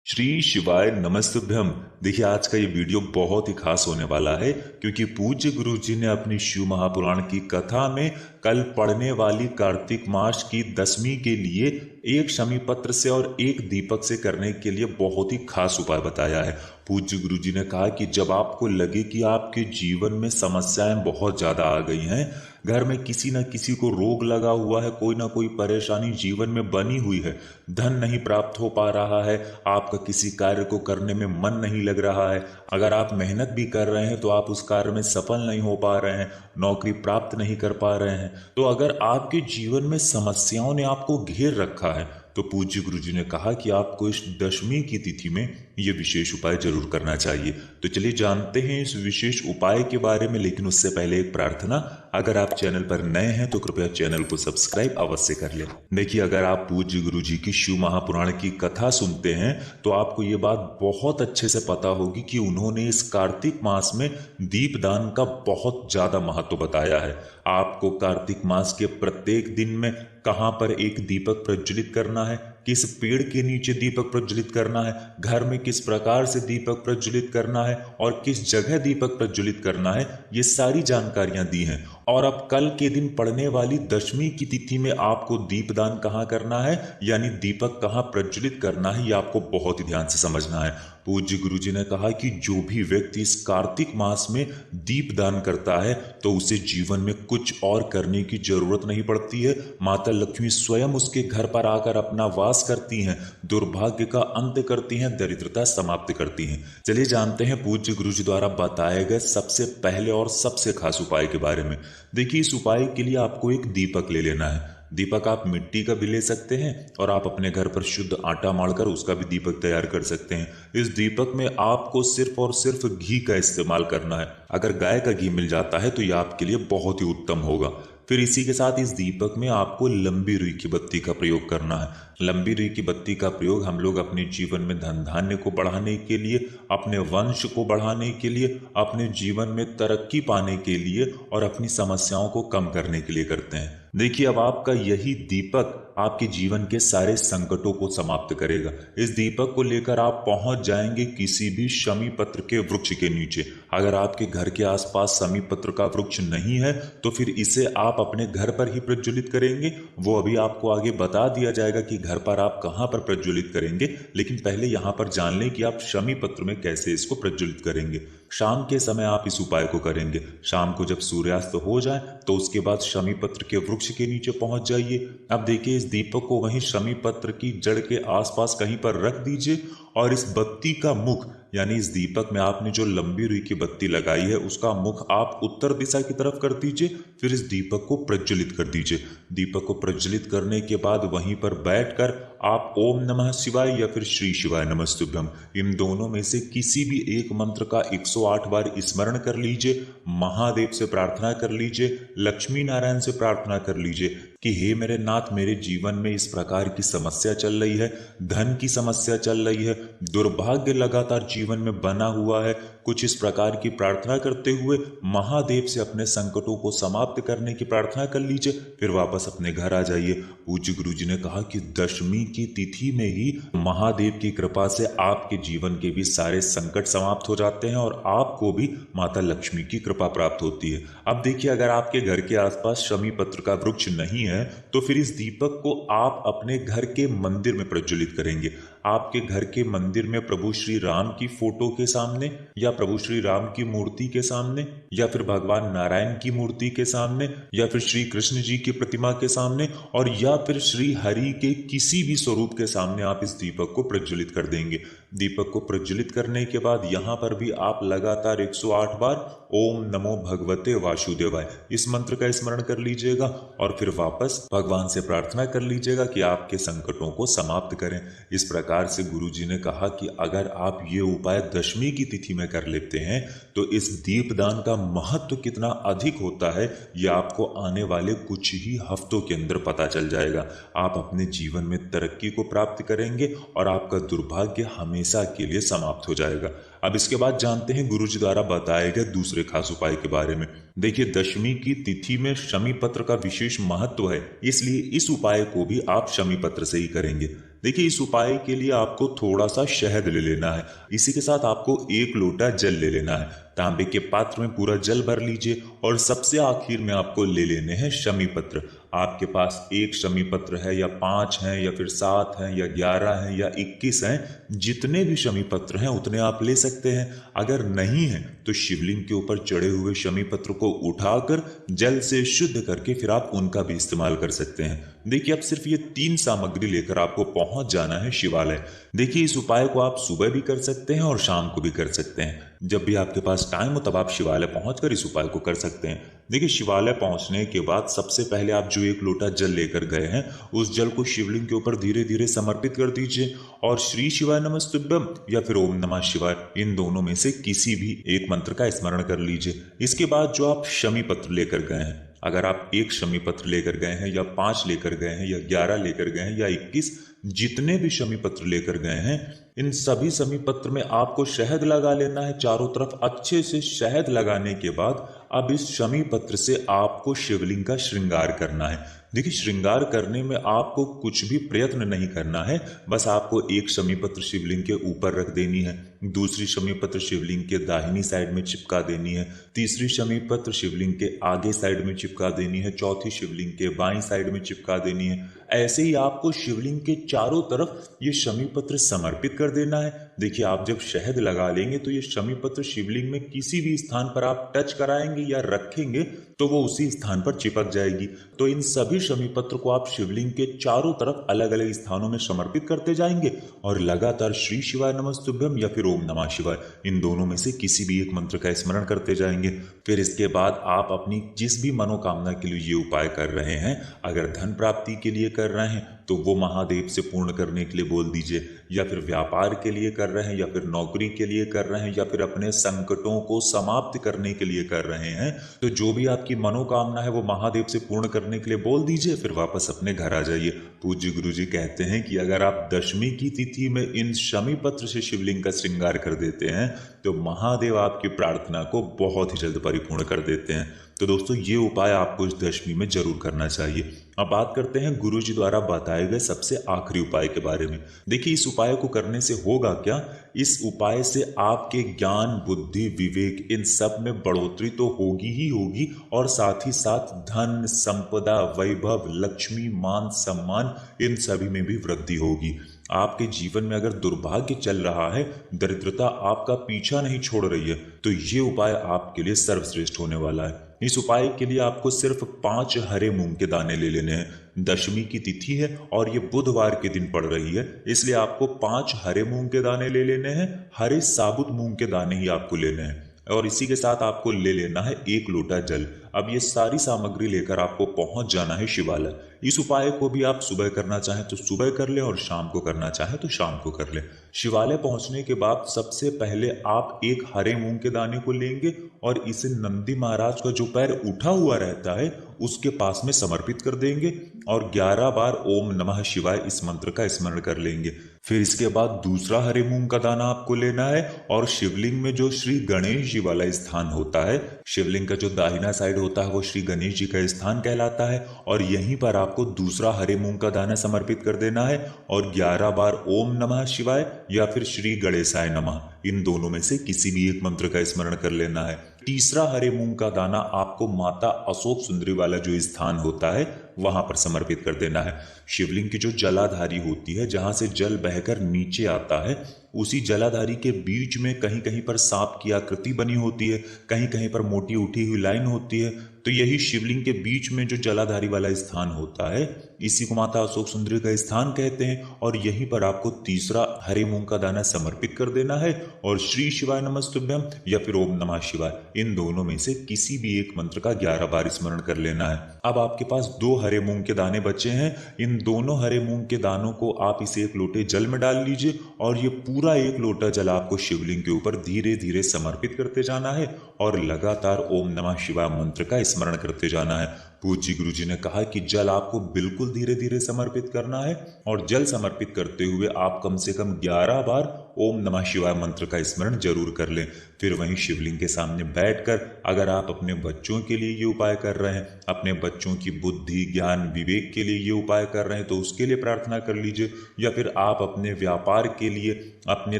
श्री शिवाय नमस्तुभ्यम। देखिए, आज का ये वीडियो बहुत ही खास होने वाला है क्योंकि पूज्य गुरु जी ने अपनी शिव महापुराण की कथा में कल पड़ने वाली कार्तिक मास की दशमी के लिए एक शमी पत्र से और एक दीपक से करने के लिए बहुत ही खास उपाय बताया है। पूज्य गुरु जी ने कहा कि जब आपको लगे कि आपके जीवन में समस्याएं बहुत ज्यादा आ गई हैं, घर में किसी न किसी को रोग लगा हुआ है, कोई ना कोई परेशानी जीवन में बनी हुई है, धन नहीं प्राप्त हो पा रहा है, आपका किसी कार्य को करने में मन नहीं लग रहा है, अगर आप मेहनत भी कर रहे हैं तो आप उस कार्य में सफल नहीं हो पा रहे हैं, नौकरी प्राप्त नहीं कर पा रहे हैं, तो अगर आपके जीवन में समस्याओं ने आपको घेर रखा है तो पूज्य गुरु जी ने कहा कि आपको इस दशमी की तिथि में यह विशेष उपाय जरूर करना चाहिए। तो चलिए जानते हैं इस विशेष उपाय के बारे में, लेकिन उससे पहले एक प्रार्थना, अगर आप चैनल पर नए हैं तो कृपया चैनल को सब्सक्राइब अवश्य कर लें। देखिए, अगर आप पूज्य गुरु जी की शिव महापुराण की कथा सुनते हैं तो आपको ये बात बहुत अच्छे से पता होगी कि उन्होंने इस कार्तिक मास में दीपदान का बहुत ज्यादा महत्व बताया है। आपको कार्तिक मास के प्रत्येक दिन में कहां पर एक दीपक प्रज्वलित करना है, किस पेड़ के नीचे दीपक प्रज्वलित करना है, घर में किस प्रकार से दीपक प्रज्वलित करना है और किस जगह दीपक प्रज्वलित करना है, ये सारी जानकारियां दी हैं। और अब कल के दिन पड़ने वाली दशमी की तिथि में आपको दीपदान कहाँ करना है, यानी दीपक कहाँ प्रज्वलित करना है, ये आपको बहुत ही ध्यान से समझना है। पूज्य गुरु जी ने कहा कि जो भी व्यक्ति इस कार्तिक मास में दीपदान करता है तो उसे जीवन में कुछ और करने की जरूरत नहीं पड़ती है। माता लक्ष्मी स्वयं उसके घर पर आकर अपना वास करती हैं, दुर्भाग्य का अंत करती हैं, दरिद्रता समाप्त करती हैं। चलिए जानते हैं पूज्य गुरु जी द्वारा बताए गए सबसे पहले और सबसे खास उपाय के बारे में। देखिए, इस उपाय के लिए आपको एक दीपक ले लेना है। दीपक आप मिट्टी का भी ले सकते हैं और आप अपने घर पर शुद्ध आटा मारकर उसका भी दीपक तैयार कर सकते हैं। इस दीपक में आपको सिर्फ और सिर्फ घी का इस्तेमाल करना है। अगर गाय का घी मिल जाता है तो यह आपके लिए बहुत ही उत्तम होगा। फिर इसी के साथ इस दीपक में आपको लंबी रुई की बत्ती का प्रयोग करना है। लंबी रुई की बत्ती का प्रयोग हम लोग अपने जीवन में धन धान्य को बढ़ाने के लिए, अपने वंश को बढ़ाने के लिए, अपने जीवन में तरक्की पाने के लिए और अपनी समस्याओं को कम करने के लिए करते हैं। देखिए, अब आपका यही दीपक आपके जीवन के सारे संकटों को समाप्त करेगा। इस दीपक को लेकर आप पहुंच जाएंगे किसी भी शमी पत्र के वृक्ष के नीचे। अगर आपके घर के आसपास शमी पत्र का वृक्ष नहीं है तो फिर इसे आप अपने घर पर ही प्रज्वलित करेंगे। वो अभी आपको आगे बता दिया जाएगा कि घर पर आप कहां पर प्रज्वलित करेंगे, लेकिन पहले यहां पर जान लें कि आप शमी पत्र में कैसे इसको प्रज्वलित करेंगे। शाम के समय आप इस उपाय को करेंगे। शाम को जब सूर्यास्त हो जाए तो उसके बाद शमी पत्र के वृक्ष के नीचे पहुंच जाइए। अब देखिए, इस दीपक को वहीं शमी पत्र की जड़ के आसपास कहीं पर रख दीजिए और इस बत्ती का मुख, यानी इस दीपक में आपने जो लंबी रुई की बत्ती लगाई है उसका मुख आप उत्तर दिशा की तरफ कर दीजिए। फिर इस दीपक को प्रज्वलित कर दीजिए। दीपक को प्रज्वलित करने के बाद वहीं पर बैठकर आप ओम नमः शिवाय या फिर श्री शिवाय नमस्तुभ्यम, इन दोनों में से किसी भी एक मंत्र का 108 बार स्मरण कर लीजिए। महादेव से प्रार्थना कर लीजिए, लक्ष्मी नारायण से प्रार्थना कर लीजिए कि हे मेरे नाथ, मेरे जीवन में इस प्रकार की समस्या चल रही है, धन की समस्या चल रही है, दुर्भाग्य लगातार जीवन में बना हुआ है। कुछ इस प्रकार की प्रार्थना करते हुए महादेव से अपने संकटों को समाप्त करने की प्रार्थना कर लीजिए। फिर वापस अपने घर आ जाइए। पूज्य गुरु जी ने कहा कि दशमी की तिथि में ही महादेव की कृपा से आपके जीवन के भी सारे संकट समाप्त हो जाते हैं और आपको भी माता लक्ष्मी की कृपा प्राप्त होती है। अब देखिए, अगर आपके घर के आसपास शमी पत्र का वृक्ष नहीं है तो फिर इस दीपक को आप अपने घर के मंदिर में प्रज्वलित करेंगे। आपके घर के मंदिर में प्रभु श्री राम की फोटो के सामने या प्रभु श्री राम की मूर्ति के सामने या फिर भगवान नारायण की मूर्ति के सामने या फिर श्री कृष्ण जी की प्रतिमा के सामने और या फिर श्री हरि के किसी भी स्वरूप के सामने आप इस दीपक को प्रज्वलित कर देंगे। दीपक को प्रज्वलित करने के बाद यहां पर भी आप लगातार 108 बार ओम नमो भगवते वासुदेवाय इस मंत्र का स्मरण कर लीजिएगा और फिर वापस भगवान से प्रार्थना कर लीजिएगा कि आपके संकटों को समाप्त करें। इस प्रकार से गुरु जी ने कहा कि अगर आप ये उपाय दशमी की तिथि में कर लेते हैं तो इस दीपदान का महत्व कितना अधिक होता है ये आपको आने वाले कुछ ही हफ्तों के अंदर पता चल जाएगा। आप अपने जीवन में तरक्की को प्राप्त करेंगे और आपका दुर्भाग्य हमेशा के लिए समाप्त हो जाएगा। अब इसके बाद जानते हैं गुरु जी द्वारा बताए गए दूसरे खास उपाय के बारे में। देखिए, दशमी की तिथि में शमी पत्र का विशेष महत्व है, इसलिए इस उपाय को भी आप शमी पत्र से ही करेंगे। देखिए इस उपाय के लिए आपको थोड़ा सा शहद ले लेना है। इसी के साथ आपको 1 लोटा जल ले लेना है। तांबे के पात्र में पूरा जल भर लीजिए और सबसे आखिर में आपको ले लेने हैं शमी पत्र। आपके पास 1 शमी पत्र है या 5 हैं या फिर 7 हैं या 11 हैं या 21 हैं, जितने भी शमी पत्र हैं उतने आप ले सकते हैं। अगर नहीं है तो शिवलिंग के ऊपर चढ़े हुए शमी पत्र को उठाकर जल से शुद्ध करके फिर आप उनका भी इस्तेमाल कर सकते हैं। देखिए अब सिर्फ ये 3 सामग्री लेकर आपको पहुंच जाना है शिवालय। देखिए इस उपाय को आप सुबह भी कर सकते हैं और शाम को भी कर सकते हैं। जब भी आपके पास टाइम हो तब आप शिवालय पहुंचकर इस उपाय को कर सकते हैं। देखिए शिवालय पहुंचने के बाद सबसे पहले आप जो 1 लोटा जल लेकर गए हैं उस जल को शिवलिंग के ऊपर धीरे धीरे समर्पित कर दीजिए और श्री शिवाय नमस्तुभ्यम या फिर ओम नमः शिवाय, इन दोनों में से किसी भी एक मंत्र का स्मरण कर लीजिए। इसके बाद जो आप शमी पत्र लेकर गए हैं, अगर आप 1 शमी पत्र लेकर गए हैं या 5 लेकर गए हैं या 11 लेकर गए हैं या 21, जितने भी शमी पत्र लेकर गए हैं, इन सभी शमी पत्र में आपको शहद लगा लेना है। चारों तरफ अच्छे से शहद लगाने के बाद अब इस शमी पत्र से आपको शिवलिंग का श्रृंगार करना है। देखिए श्रृंगार करने में आपको कुछ भी प्रयत्न नहीं करना है, बस आपको 1 शमी पत्र शिवलिंग के ऊपर रख देनी है, दूसरी शमी पत्र शिवलिंग के दाहिनी साइड में चिपका देनी है, तीसरी शमी पत्र शिवलिंग के आगे साइड में चिपका देनी है, चौथी शिवलिंग के बाईं साइड में चिपका देनी है। ऐसे ही आपको शिवलिंग के चारों तरफ ये शमी पत्र समर्पित कर देना है। देखिए आप जब शहद लगा लेंगे तो ये शमी पत्र शिवलिंग में किसी भी स्थान पर आप टच कराएंगे या रखेंगे तो वो उसी स्थान पर चिपक जाएगी। तो इन सभी शमी पत्र को आप शिवलिंग के चारों तरफ अलग अलग स्थानों में समर्पित करते जाएंगे और लगातार श्री शिवाय नमस्तुभ्यम या फिर ओम नमः शिवाय, इन दोनों में से किसी भी एक मंत्र का स्मरण करते जाएंगे। फिर इसके बाद आप अपनी जिस भी मनोकामना के लिए ये उपाय कर रहे हैं, अगर धन प्राप्ति के लिए कर रहे हैं तो वो महादेव से पूर्ण करने के लिए बोल दीजिए, या फिर व्यापार के लिए कर रहे हैं या फिर नौकरी के लिए कर रहे हैं या फिर अपने संकटों को समाप्त करने के लिए कर रहे हैं, तो जो भी आपकी मनोकामना है वो महादेव से पूर्ण करने के लिए बोल दीजिए। फिर वापस अपने घर आ जाइए। पूज्य गुरुजी कहते हैं कि अगर आप दशमी की तिथि में इन शमी पत्र से शिवलिंग का श्रृंगार कर देते हैं तो महादेव आपकी प्रार्थना को बहुत ही जल्द परिपूर्ण कर देते हैं। तो दोस्तों ये उपाय आपको इस दशमी में जरूर करना चाहिए। अब बात करते हैं गुरुजी द्वारा बताए गए सबसे आखिरी उपाय के बारे में। देखिए इस उपाय को करने से होगा क्या, इस उपाय से आपके ज्ञान, बुद्धि, विवेक, इन सब में बढ़ोतरी तो होगी ही होगी और साथ ही साथ धन, संपदा, वैभव, लक्ष्मी, मान, सम्मान, इन सभी में भी वृद्धि होगी। आपके जीवन में अगर दुर्भाग्य चल रहा है, दरिद्रता आपका पीछा नहीं छोड़ रही है, तो ये उपाय आपके लिए सर्वश्रेष्ठ होने वाला है। इस उपाय के लिए आपको सिर्फ 5 हरे मूंग के दाने ले लेने हैं। दशमी की तिथि है और ये बुधवार के दिन पड़ रही है, इसलिए आपको 5 हरे मूंग के दाने ले लेने हैं। हरे साबुत मूंग के दाने ही आपको लेने हैं और इसी के साथ आपको ले लेना है 1 लोटा जल। अब ये सारी सामग्री लेकर आपको पहुंच जाना है शिवालय। इस उपाय को भी आप सुबह करना चाहें तो सुबह कर लें और शाम को करना चाहें तो शाम को कर लें। शिवालय पहुंचने के बाद सबसे पहले आप 1 हरे मूंग के दाने को लेंगे और इसे नंदी महाराज का जो पैर उठा हुआ रहता है उसके पास में समर्पित कर देंगे और 11 बार ओम नमः शिवाय इस मंत्र का स्मरण कर लेंगे। फिर इसके बाद दूसरा हरे मूंग का दाना आपको लेना है और शिवलिंग में जो श्री गणेश जी वाला स्थान होता है, शिवलिंग का जो दाहिना साइड होता है वो श्री गणेश जी का स्थान कहलाता है और यहीं पर आपको दूसरा हरे मूंग का दाना समर्पित कर देना है और 11 बार ओम नमः शिवाय या फिर श्री गणेशाय नमः, इन दोनों में से किसी भी एक मंत्र का स्मरण कर लेना है। तीसरा हरे मूंग का दाना आपको माता अशोक सुंदरी वाला जो स्थान होता है वहां पर समर्पित कर देना है। शिवलिंग की जो जलाधारी होती है, जहां से जल बहकर नीचे आता है, उसी जलाधारी के बीच में कहीं कहीं पर सांप की आकृति बनी होती है, कहीं कहीं पर मोटी उठी हुई लाइन होती है। तो यही शिवलिंग के बीच में जो जलाधारी वाला स्थान होता है, इसी को माता अशोक सुंदरी का स्थान कहते हैं और यहीं पर आपको तीसरा हरे मूंग का दाना समर्पित कर देना है और श्री शिवाय नमस्तुभ्यम या फिर ओम नमः शिवाय, इन दोनों में से किसी भी एक मंत्र का 11 बार स्मरण कर लेना है। अब आपके पास 2 हरे मूंग के दाने बचे हैं। इन दोनों हरे मूंग के दानों को आप इसे 1 लोटे जल में डाल लीजिए और ये पूरा 1 लोटा जल आपको शिवलिंग के ऊपर धीरे धीरे समर्पित करते जाना है और लगातार ओम नमः शिवाय मंत्र का स्मरण करते जाना है। पूज्य गुरुजी ने कहा कि जल आपको बिल्कुल धीरे धीरे समर्पित करना है और जल समर्पित करते हुए आप कम से कम 11 बार ओम नमः शिवाय मंत्र का स्मरण जरूर कर लें। फिर वहीं शिवलिंग के सामने बैठकर अगर आप अपने बच्चों के लिए ये उपाय कर रहे हैं, अपने बच्चों की बुद्धि ज्ञान विवेक के लिए ये उपाय कर रहे हैं, तो उसके लिए प्रार्थना कर लीजिए। या फिर आप अपने व्यापार के लिए, अपने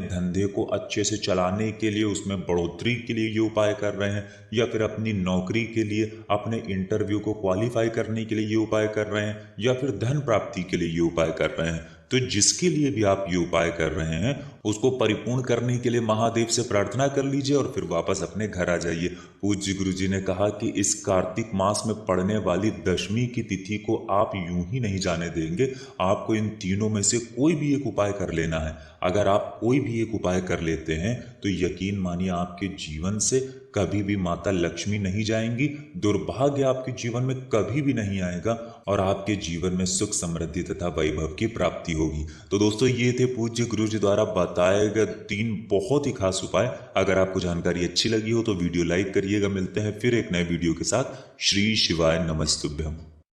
धंधे को अच्छे से चलाने के लिए, उसमें बढ़ोतरी के लिए ये उपाय कर रहे हैं, या फिर अपनी नौकरी के लिए, अपने इंटरव्यू को क्वालिफाई करने के लिए ये उपाय कर रहे हैं, या फिर धन प्राप्ति के लिए ये उपाय कर रहे हैं, तो जिसके लिए भी आप ये उपाय कर रहे हैं उसको परिपूर्ण करने के लिए महादेव से प्रार्थना कर लीजिए और फिर वापस अपने घर आ जाइए। पूज्य गुरु जी ने कहा कि इस कार्तिक मास में पड़ने वाली दशमी की तिथि को आप यूं ही नहीं जाने देंगे। आपको इन तीनों में से कोई भी एक उपाय कर लेना है। अगर आप कोई भी एक उपाय कर लेते हैं तो यकीन मानिए आपके जीवन से कभी भी माता लक्ष्मी नहीं जाएंगी, दुर्भाग्य आपके जीवन में कभी भी नहीं आएगा और आपके जीवन में सुख समृद्धि तथा वैभव की प्राप्ति होगी। तो दोस्तों ये थे पूज्य गुरु जी द्वारा बताए गए 3 बहुत ही खास उपाय। अगर आपको जानकारी अच्छी लगी हो तो वीडियो लाइक करिएगा। मिलते हैं फिर एक नए वीडियो के साथ। श्री शिवाय नमस्तुभ्यम।